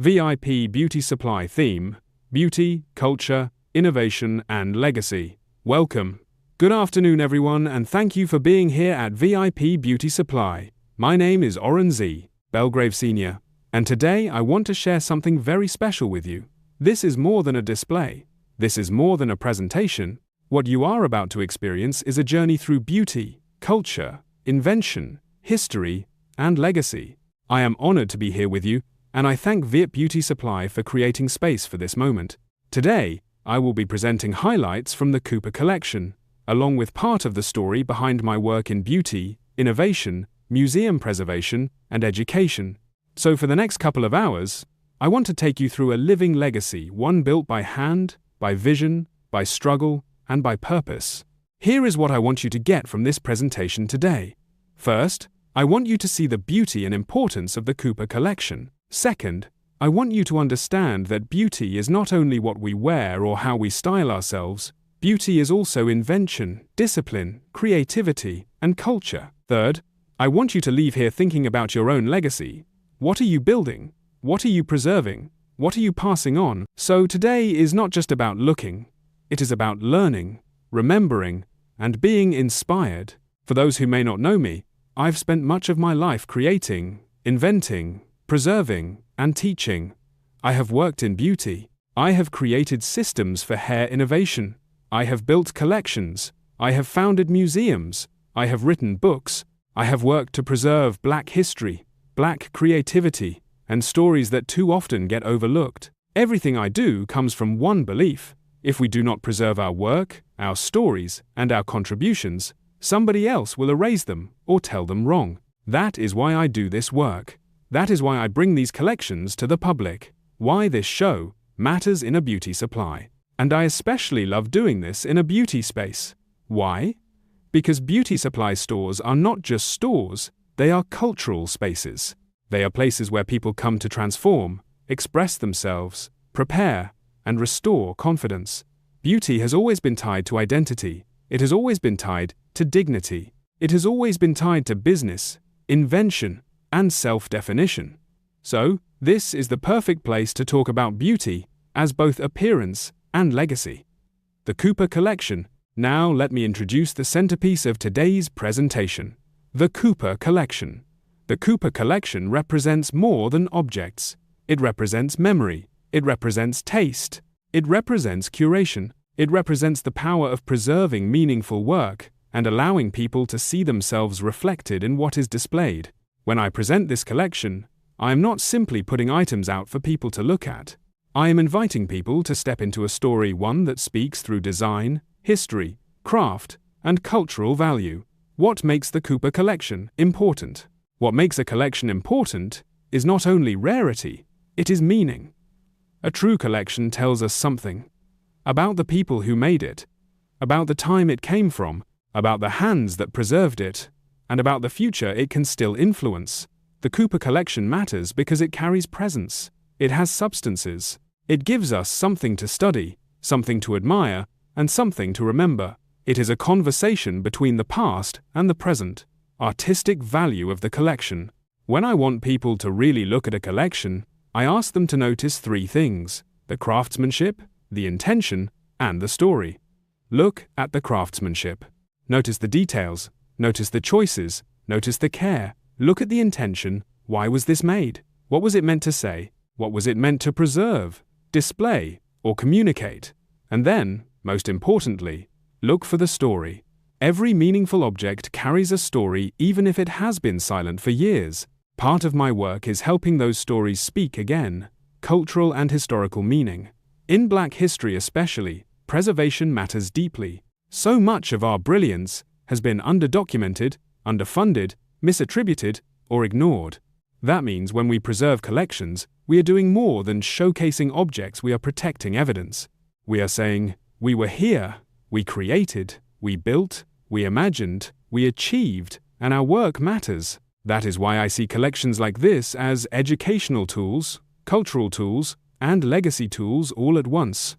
VIP Beauty Supply theme: Beauty, Culture, Innovation, and Legacy. Welcome. Good afternoon, everyone, and thank you for being here at VIP Beauty Supply. My name is Oran Z, Belgrave Sr., and today I want to share something very special with you. This is more than a display. This is more than a presentation. What you are about to experience is a journey through beauty, culture, invention, history, and legacy. I am honored to be here with you, and I thank VIP Beauty Supply for creating space for this moment. Today, I will be presenting highlights from the Cooper collection, along with part of the story behind my work in beauty, innovation, museum preservation, and education. So for the next couple of hours, I want to take you through a living legacy, one built by hand, by vision, by struggle, and by purpose. Here is what I want you to get from this presentation today. First, I want you to see the beauty and importance of the Cooper collection. Second, I want you to understand that beauty is not only what we wear or how we style ourselves. Beauty is also invention, discipline, creativity, and culture. Third, I want you to leave here thinking about your own legacy. What are you building? What are you preserving? What are you passing on? So today is not just about looking. It is about learning, remembering, and being inspired. For those who may not know me, I've spent much of my life creating, inventing, preserving, and teaching. I have worked in beauty. I have created systems for hair innovation. I have built collections. I have founded museums. I have written books. I have worked to preserve Black history, Black creativity, and stories that too often get overlooked. Everything I do comes from one belief: if we do not preserve our work, our stories, and our contributions, somebody else will erase them or tell them wrong. That is why I do this work. That is why I bring these collections to the public. Why this show matters in a beauty supply. And I especially love doing this in a beauty space. Why? Because beauty supply stores are not just stores, they are cultural spaces. They are places where people come to transform, express themselves, prepare, and restore confidence. Beauty has always been tied to identity. It has always been tied to dignity. It has always been tied to business, invention, and self-definition. So, this is the perfect place to talk about beauty as both appearance and legacy. The Cooper collection. Now let me introduce the centerpiece of today's presentation. The Cooper collection. The Cooper collection represents more than objects. It represents memory. It represents taste. It represents curation. It represents the power of preserving meaningful work and allowing people to see themselves reflected in what is displayed. When I present this collection, I am not simply putting items out for people to look at. I am inviting people to step into a story, one that speaks through design, history, craft, and cultural value. What makes the Cooper collection important? What makes a collection important is not only rarity, it is meaning. A true collection tells us something about the people who made it, about the time it came from, about the hands that preserved it, and about the future it can still influence. The Cooper collection matters because it carries presence. It has substances. It gives us something to study, something to admire, and something to remember. It is a conversation between the past and the present. Artistic value of the collection. When I want people to really look at a collection, I ask them to notice three things: the craftsmanship, the intention, and the story. Look at the craftsmanship. Notice the details. Notice the choices. Notice the care. Look at the intention. Why was this made? What was it meant to say? What was it meant to preserve, display, or communicate? And then, most importantly, look for the story. Every meaningful object carries a story, even if it has been silent for years. Part of my work is helping those stories speak again. Cultural and historical meaning. In Black history especially, preservation matters deeply. So much of our brilliance has been underdocumented, underfunded, misattributed, or ignored. That means when we preserve collections, we are doing more than showcasing objects, we are protecting evidence. We are saying, we were here, we created, we built, we imagined, we achieved, and our work matters. That is why I see collections like this as educational tools, cultural tools, and legacy tools all at once.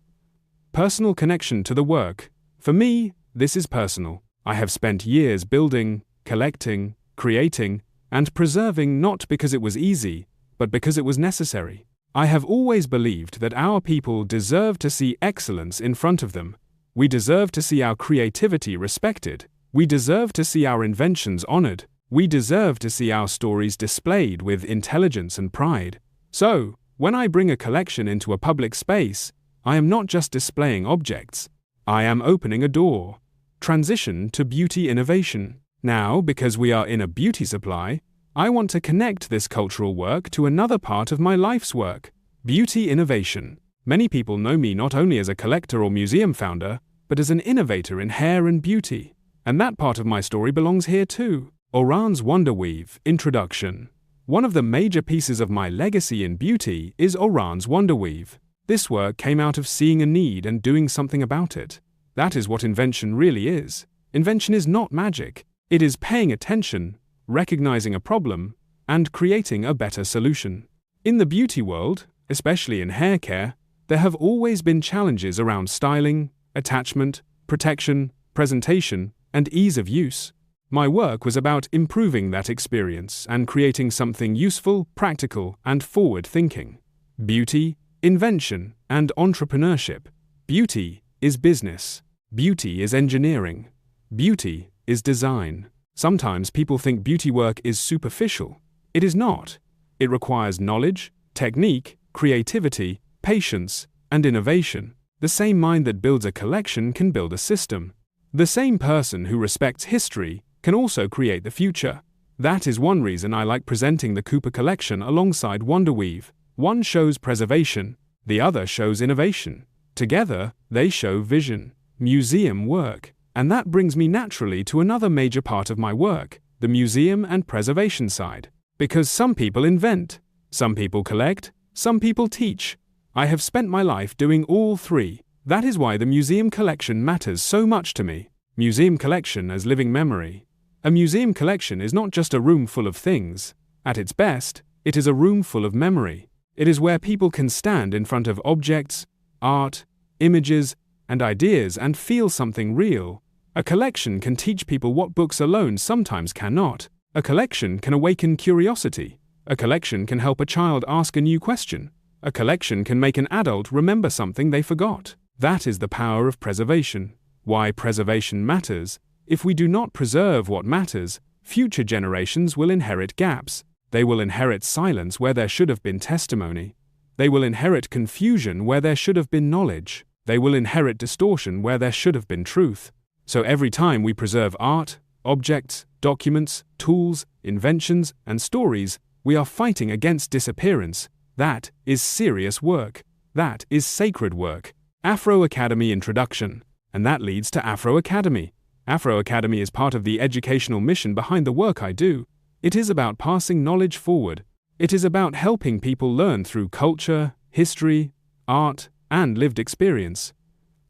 Personal connection to the work. For me, this is personal. I have spent years building, collecting, creating, and preserving not because it was easy, but because it was necessary. I have always believed that our people deserve to see excellence in front of them. We deserve to see our creativity respected. We deserve to see our inventions honored. We deserve to see our stories displayed with intelligence and pride. So, when I bring a collection into a public space, I am not just displaying objects. I am opening a door. Transition to beauty innovation. Now, because we are in a beauty supply, I want to connect this cultural work to another part of my life's work, beauty innovation. Many people know me not only as a collector or museum founder, but as an innovator in hair and beauty. And that part of my story belongs here too. Oran's Wonderweave Introduction. One of the major pieces of my legacy in beauty is Oran's Wonderweave. This work came out of seeing a need and doing something about it. That is what invention really is. Invention is not magic. It is paying attention, recognizing a problem, and creating a better solution. In the beauty world, especially in hair care, there have always been challenges around styling, attachment, protection, presentation, and ease of use. My work was about improving that experience and creating something useful, practical, and forward-thinking. Beauty, invention, and entrepreneurship. Beauty is business. Beauty is engineering. Beauty is design. Sometimes people think beauty work is superficial. It is not. It requires knowledge, technique, creativity, patience, and innovation. The same mind that builds a collection can build a system. The same person who respects history can also create the future. That is one reason I like presenting the Cooper collection alongside Wonderweave. One shows preservation, the other shows innovation. Together, they show vision, museum work. And that brings me naturally to another major part of my work, the museum and preservation side. Because some people invent, some people collect, some people teach. I have spent my life doing all three. That is why the museum collection matters so much to me. Museum collection as living memory. A museum collection is not just a room full of things. At its best, it is a room full of memory. It is where people can stand in front of objects, art, images, and ideas and feel something real. A collection can teach people what books alone sometimes cannot. A collection can awaken curiosity. A collection can help a child ask a new question. A collection can make an adult remember something they forgot. That is the power of preservation. Why preservation matters. If we do not preserve what matters, future generations will inherit gaps. They will inherit silence where there should have been testimony. They will inherit confusion where there should have been knowledge. They will inherit distortion where there should have been truth. So every time we preserve art, objects, documents, tools, inventions, and stories, we are fighting against disappearance. That is serious work. That is sacred work. Afro Academy Introduction. And that leads to Afro Academy. Afro Academy is part of the educational mission behind the work I do. It is about passing knowledge forward. It is about helping people learn through culture, history, art, and lived experience.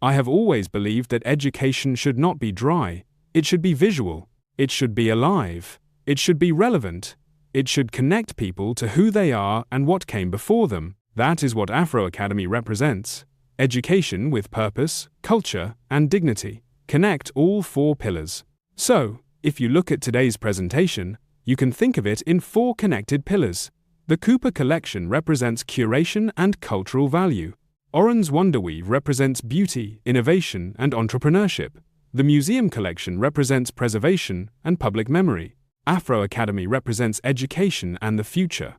I have always believed that education should not be dry. It should be visual. It should be alive. It should be relevant. It should connect people to who they are and what came before them. That is what Afro Academy represents. Education with purpose, culture, and dignity. Connect all four pillars. So, if you look at today's presentation, you can think of it in four connected pillars. The Cooper collection represents curation and cultural value. Oran's Wonderweave represents beauty, innovation, and entrepreneurship. The museum collection represents preservation and public memory. Afro Academy represents education and the future.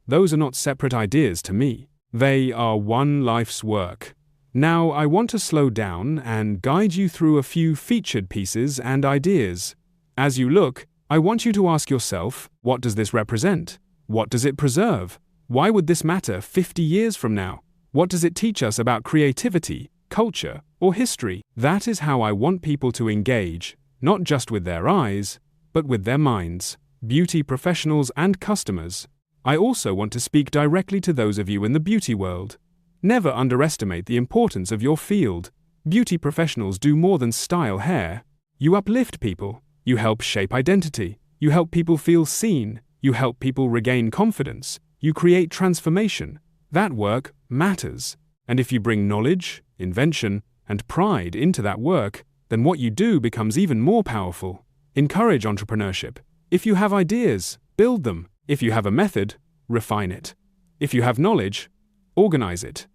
Those are not separate ideas to me. They are one life's work. Now I want to slow down and guide you through a few featured pieces and ideas. As you look, I want you to ask yourself, what does this represent? What does it preserve? Why would this matter 50 years from now? What does it teach us about creativity, culture, or history? That is how I want people to engage, not just with their eyes, but with their minds. Beauty professionals and customers. I also want to speak directly to those of you in the beauty world. Never underestimate the importance of your field. Beauty professionals do more than style hair. You uplift people. You help shape identity. You help people feel seen. You help people regain confidence. You create transformation. That work matters. And if you bring knowledge, invention, and pride into that work, then what you do becomes even more powerful. Encourage entrepreneurship. If you have ideas, build them. If you have a method, refine it. If you have knowledge, organize it.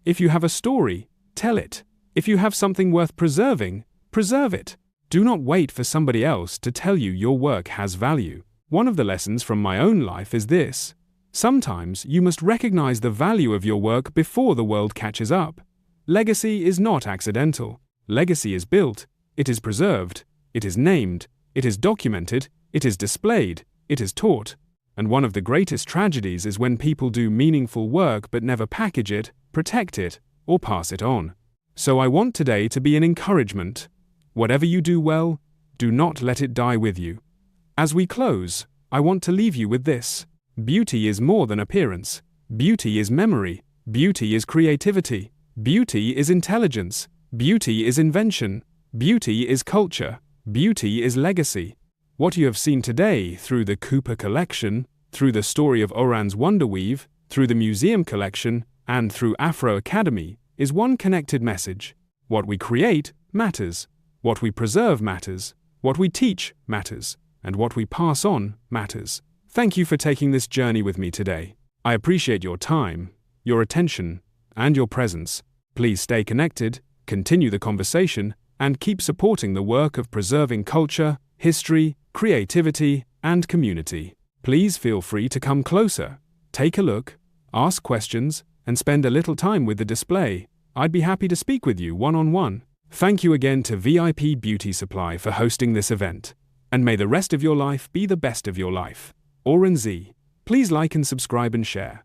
If you have a story, tell it. If you have something worth preserving, preserve it. Do not wait for somebody else to tell you your work has value. One of the lessons from my own life is this: sometimes you must recognize the value of your work before the world catches up. Legacy is not accidental. Legacy is built, it is preserved, it is named, it is documented, it is displayed, it is taught. And one of the greatest tragedies is when people do meaningful work but never package it, protect it, or pass it on. So I want today to be an encouragement. Whatever you do well, do not let it die with you. As we close, I want to leave you with this. Beauty is more than appearance. Beauty is memory. Beauty is creativity. Beauty is intelligence. Beauty is invention. Beauty is culture. Beauty is legacy. What you have seen today through the Cooper collection, through the story of Oran's Wonderweave, through the museum collection, and through Afro Academy is one connected message. What we create matters. What we preserve matters. What we teach matters. And what we pass on matters. Thank you for taking this journey with me today. I appreciate your time, your attention, and your presence. Please stay connected, continue the conversation, and keep supporting the work of preserving culture, history, creativity, and community. Please feel free to come closer, take a look, ask questions, and spend a little time with the display. I'd be happy to speak with you one-on-one. Thank you again to VIP Beauty Supply for hosting this event. And may the rest of your life be the best of your life. Oran Z. Please like and subscribe and share.